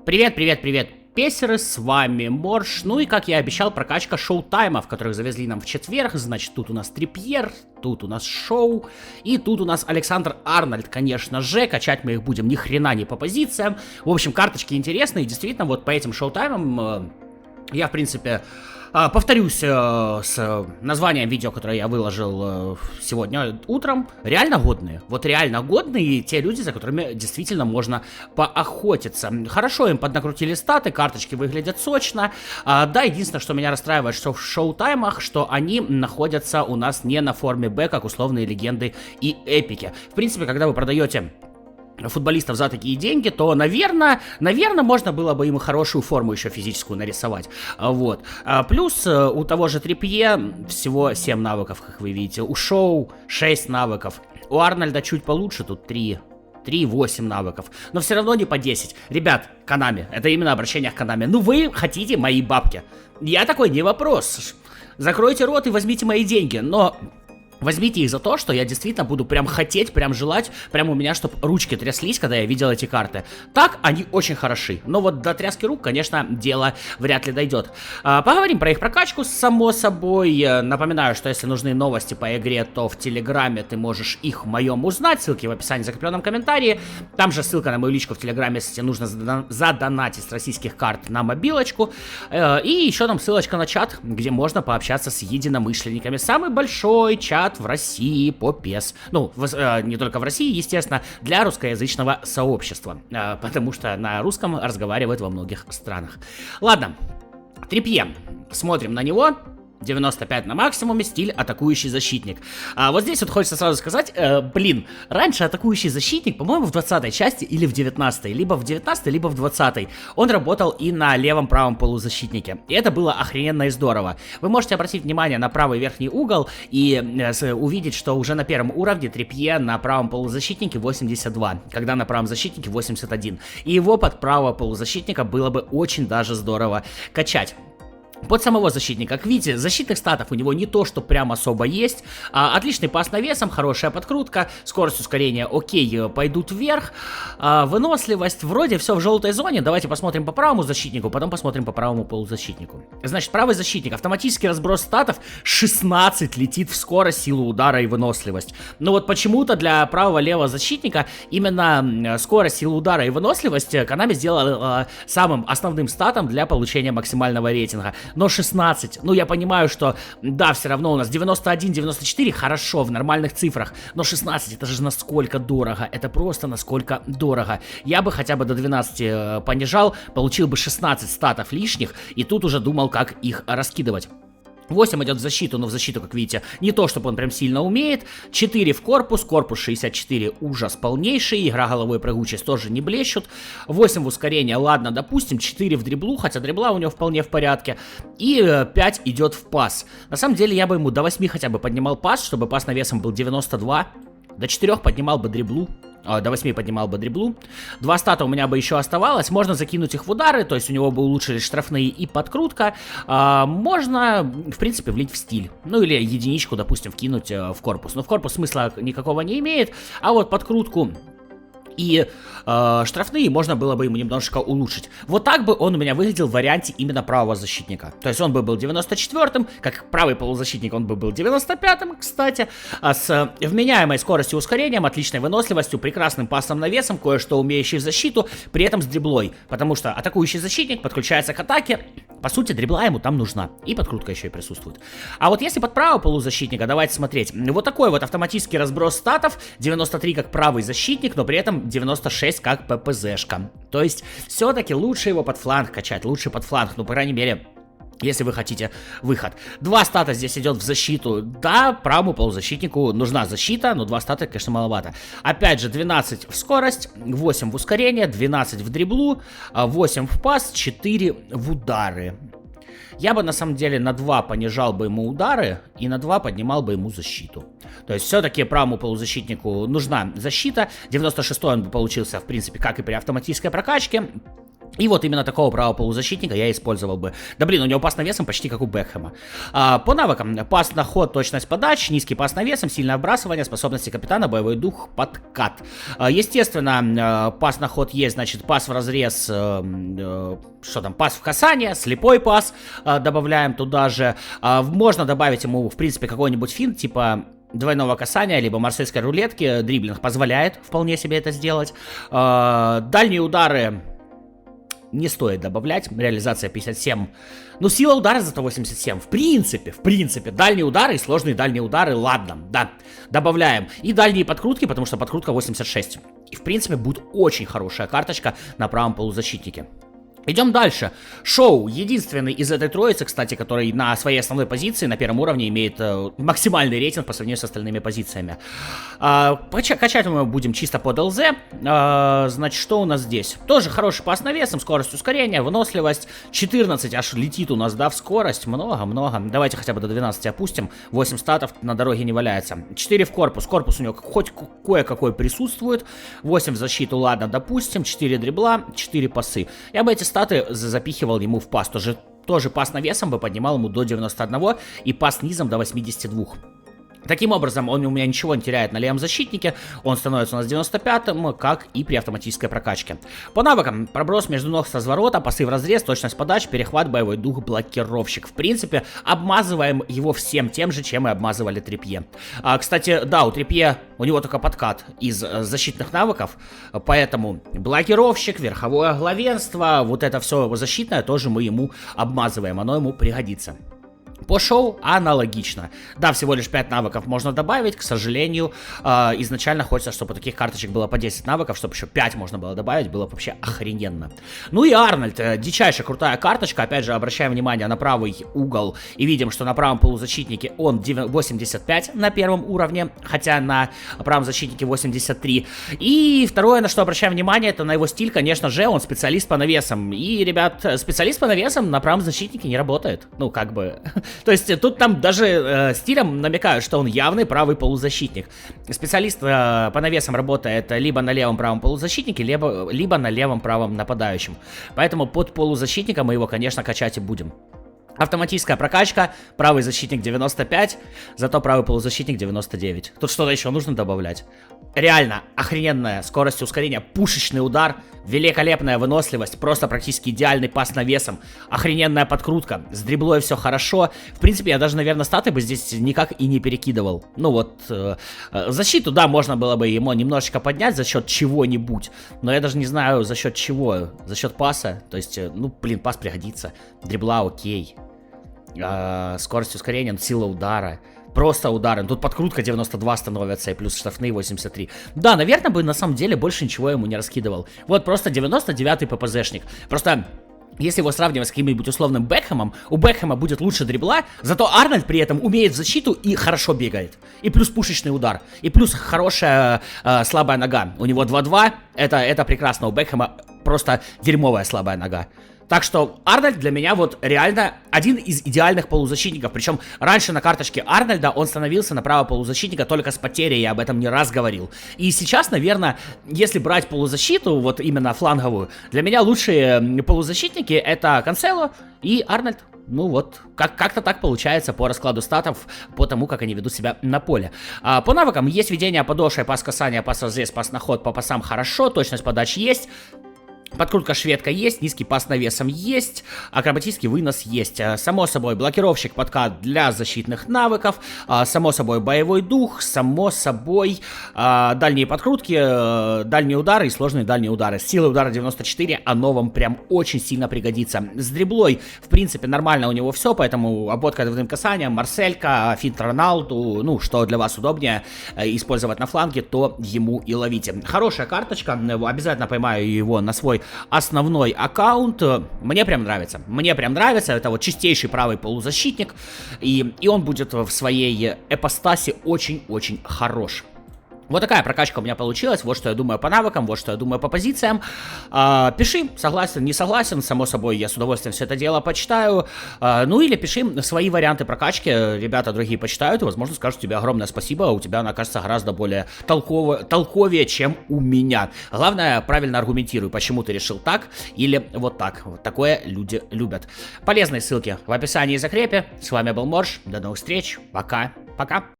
Привет, привет, привет, песеры, с вами Морж. Ну и, как я обещал, прокачка шоу-таймов, которых завезли нам в четверг. Значит, тут у нас Трипьер, тут у нас Шоу, и тут у нас Александр Арнольд, конечно же. Качать мы их будем ни хрена не по позициям. В общем, карточки интересные, действительно, вот по этим шоу-таймам я, в принципе... Повторюсь с названием видео, которое я выложил сегодня утром. Реально годные. Вот реально годные те люди, за которыми действительно можно поохотиться. Хорошо им поднакрутили статы, карточки выглядят сочно. Да, единственное, что меня расстраивает, что в шоу-таймах, что они находятся у нас не на форме Б, как условные легенды и эпики. В принципе, когда вы продаете футболистов за такие деньги, то, наверное, можно было бы им хорошую форму еще физическую нарисовать. Вот. Плюс у того же Трипье всего 7 навыков, как вы видите. У Шоу 6 навыков. У Арнольда чуть получше, тут 8 навыков. Но все равно не по 10. Ребят, Konami, это именно обращение к Konami. Ну вы хотите мои бабки. Я такой, не вопрос. Закройте рот и возьмите мои деньги. Но... возьмите их за то, что я действительно буду прям хотеть, прям желать, прям у меня, чтобы ручки тряслись, когда я видел эти карты. Так, они очень хороши. Но вот до тряски рук, конечно, дело вряд ли дойдет. Поговорим про их прокачку, само собой. Напоминаю, что если нужны новости по игре, то в Телеграме ты можешь их в моем узнать. Ссылки в описании, в закрепленном комментарии. Там же ссылка на мою личку в Телеграме, если тебе нужно задонатить с российских карт на мобилочку. И еще там ссылочка на чат, где можно пообщаться с единомышленниками. Самый большой чат в России по PES. Ну, не только в России, естественно, для русскоязычного сообщества. Потому что на русском разговаривают во многих странах. Ладно, Трипье. Смотрим на него. 95 на максимуме, стиль атакующий защитник. Вот здесь вот хочется сразу сказать, раньше атакующий защитник, по-моему, в 20-й части или в 19-й, либо в 19-й, либо в 20-й, он работал и на левом-правом полузащитнике. И это было охрененно и здорово. Вы можете обратить внимание на правый верхний угол и увидеть, что уже на первом уровне Трипье на правом полузащитнике 82, когда на правом защитнике 81. И его под правого полузащитника было бы очень даже здорово качать. Под самого защитника, как видите, защитных статов у него не то, что прям особо есть. Отличный пас навесом, хорошая подкрутка, скорость ускорения окей, пойдут вверх. Выносливость, вроде все в желтой зоне. Давайте посмотрим по правому защитнику, потом посмотрим по правому полузащитнику. Значит, правый защитник, автоматический разброс статов 16 летит в скорость, силу удара и выносливость. Но вот почему-то для правого-левого защитника именно скорость, силу удара и выносливость Konami сделала самым основным статом для получения максимального рейтинга. Но 16, ну я понимаю, что да, все равно у нас 91-94, хорошо, в нормальных цифрах, но 16 это же насколько дорого, это просто насколько дорого. Я бы хотя бы до 12 понижал, получил бы 16 статов лишних, и тут уже думал, как их раскидывать. 8 идет в защиту, но в защиту, как видите, не то, чтобы он прям сильно умеет. 4 в корпус 64, ужас полнейший, игра головой прыгучесть тоже не блещут. 8 в ускорение, ладно, допустим, 4 в дриблу, хотя дрибла у него вполне в порядке. И 5 идет в пас. На самом деле я бы ему до 8 хотя бы поднимал пас, чтобы пас навесом был 92. До 4 поднимал бы дриблу. До 8 поднимал бы дриблу. 2 стата у меня бы еще оставалось. Можно закинуть их в удары, то есть у него бы улучшились штрафные и подкрутка. Можно, в принципе, влить в стиль. Ну или единичку, допустим, вкинуть в корпус. Но в корпус смысла никакого не имеет. А вот подкрутку и штрафные можно было бы ему немножечко улучшить. Вот так бы он у меня выглядел в варианте именно правого защитника. То есть он бы был 94-м, как правый полузащитник он бы был 95-м, кстати, с вменяемой скоростью и ускорением, отличной выносливостью, прекрасным пасом навесом, кое-что умеющий в защиту, при этом с дриблой. Потому что атакующий защитник подключается к атаке, по сути дрибла ему там нужна. И подкрутка еще и присутствует. А вот если под правого полузащитника, давайте смотреть. Вот такой вот автоматический разброс статов, 93 как правый защитник, но при этом 96 как ППЗшка. То есть, все-таки лучше его под фланг качать, лучше под фланг, ну, по крайней мере, если вы хотите выход. 2 стата здесь идет в защиту. Да, правому полузащитнику нужна защита, но 2 стата, конечно, маловато. Опять же, 12 в скорость, 8 в ускорение, 12 в дриблу, 8 в пас, 4 в удары. Я бы на самом деле на 2 понижал бы ему удары и на 2 поднимал бы ему защиту. То есть все-таки правому полузащитнику нужна защита. 96-й он бы получился, в принципе, как и при автоматической прокачке. И вот именно такого правого полузащитника я использовал бы. Да блин, у него пас навесом почти как у Бекхэма. По навыкам: пас на ход, точность подач, низкий пас навесом, сильное вбрасывание, способности капитана, боевой дух, подкат. Естественно, пас на ход есть, значит, пас в разрез, что там, пас в касание, слепой пас добавляем туда же. Можно добавить ему, в принципе, какой-нибудь финт, типа двойного касания, либо марсельской рулетки. Дриблинг позволяет вполне себе это сделать. Дальние удары не стоит добавлять, реализация 57. Ну, сила удара зато 87. В принципе, дальние удары и сложные дальние удары, ладно, да, добавляем. И дальние подкрутки, потому что подкрутка 86. И, в принципе, будет очень хорошая карточка на правом полузащитнике. Идем дальше. Шоу. Единственный из этой троицы, кстати, который на своей основной позиции, на первом уровне, имеет максимальный рейтинг по сравнению с остальными позициями. Качать мы будем чисто под ЛЗ. Значит, что у нас здесь? Тоже хороший пас навесом, скорость ускорения, выносливость. 14 аж летит у нас, да, в скорость. Много. Давайте хотя бы до 12 опустим. 8 статов на дороге не валяется. 4 в корпус. Корпус у него хоть кое-какой присутствует. 8 в защиту, ладно, допустим. 4 дрибла, 4 пасы. Я бы эти статы запихивал ему в пас. Тоже пас навесом бы поднимал ему до 91 и пас низом до 82. Таким образом, он у меня ничего не теряет на левом защитнике, он становится у нас 95-м, как и при автоматической прокачке. По навыкам: проброс между ног с разворота, пасы в разрез, точность подач, перехват, боевой дух, блокировщик. В принципе, обмазываем его всем тем же, чем мы обмазывали Трипье. Кстати, да, у Трипье, у него только подкат из защитных навыков, поэтому блокировщик, верховое главенство, вот это все защитное тоже мы ему обмазываем, оно ему пригодится. По шоу аналогично. Да, всего лишь 5 навыков можно добавить. К сожалению, изначально хочется, чтобы таких карточек было по 10 навыков, чтобы еще 5 можно было добавить. Было бы вообще охрененно. Ну и Арнольд. Дичайшая крутая карточка. Опять же, обращаем внимание на правый угол и видим, что на правом полузащитнике он 85 на первом уровне, хотя на правом защитнике 83. И второе, на что обращаем внимание, это на его стиль, конечно же, он специалист по навесам. И, ребят, специалист по навесам на правом защитнике не работает. Ну, как бы... То есть тут там даже стилем намекают, что он явный правый полузащитник. Специалист по навесам работает либо на левом правом полузащитнике, либо на левом правом нападающем. Поэтому под полузащитника мы его, конечно, качать и будем. Автоматическая прокачка, правый защитник 95, зато правый полузащитник 99. Тут что-то еще нужно добавлять. Реально охрененная скорость ускорения, пушечный удар, великолепная выносливость, просто практически идеальный пас навесом, охрененная подкрутка, с дриблой все хорошо. В принципе, я даже, наверное, статы бы здесь никак и не перекидывал. Ну вот, защиту, да, можно было бы ему немножечко поднять за счет чего-нибудь, но я даже не знаю за счет чего, за счет паса. То есть, ну, блин, пас пригодится, дрибла окей. Скорость ускорения, сила удара. Просто удары. Тут подкрутка 92 становится и плюс штрафные 83. Да, наверное, бы на самом деле больше ничего ему не раскидывал. Вот просто 99-й ППЗшник. Просто... Если его сравнивать с каким-нибудь условным Бекхэмом, у Бекхэма будет лучше дрибла, зато Арнольд при этом умеет в защиту и хорошо бегает. И плюс пушечный удар, и плюс хорошая слабая нога. У него 2-2, это прекрасно, у Бекхэма просто дерьмовая слабая нога. Так что Арнольд для меня вот реально один из идеальных полузащитников. Причем раньше на карточке Арнольда он становился на правого полузащитника только с потерей, я об этом не раз говорил. И сейчас, наверное, если брать полузащиту, вот именно фланговую, для меня лучшие полузащитники это Канцело и Арнольд. Ну вот, как-то так получается по раскладу статов, по тому, как они ведут себя на поле. По навыкам есть ведение подошвой, пас касания, пас разрез, пас на ход, по пасам хорошо, точность подач есть. Подкрутка шведка есть, низкий пас навесом есть, акробатический вынос есть. Само собой, блокировщик, подкат для защитных навыков, само собой, боевой дух, само собой, дальние подкрутки, дальние удары и сложные дальние удары. Сила удара 94, оно вам прям очень сильно пригодится. С дриблой, в принципе, нормально у него все, поэтому обводка двойным касанием, Марселька, финт Роналду, ну, что для вас удобнее использовать на фланге, то ему и ловите. Хорошая карточка, обязательно поймаю его на свой основной аккаунт. Мне прям нравится. Это вот чистейший правый полузащитник. И он будет в своей эпостаси очень-очень хорош. Вот такая прокачка у меня получилась, вот что я думаю по навыкам, вот что я думаю по позициям. Пиши, согласен, не согласен, само собой, я с удовольствием все это дело почитаю. Ну или пиши свои варианты прокачки, ребята другие почитают и, возможно, скажут тебе огромное спасибо, у тебя она кажется гораздо более толковее, чем у меня. Главное, правильно аргументируй, почему ты решил так или вот так. Вот такое люди любят. Полезные ссылки в описании и закрепе. С вами был Морж, до новых встреч, пока-пока.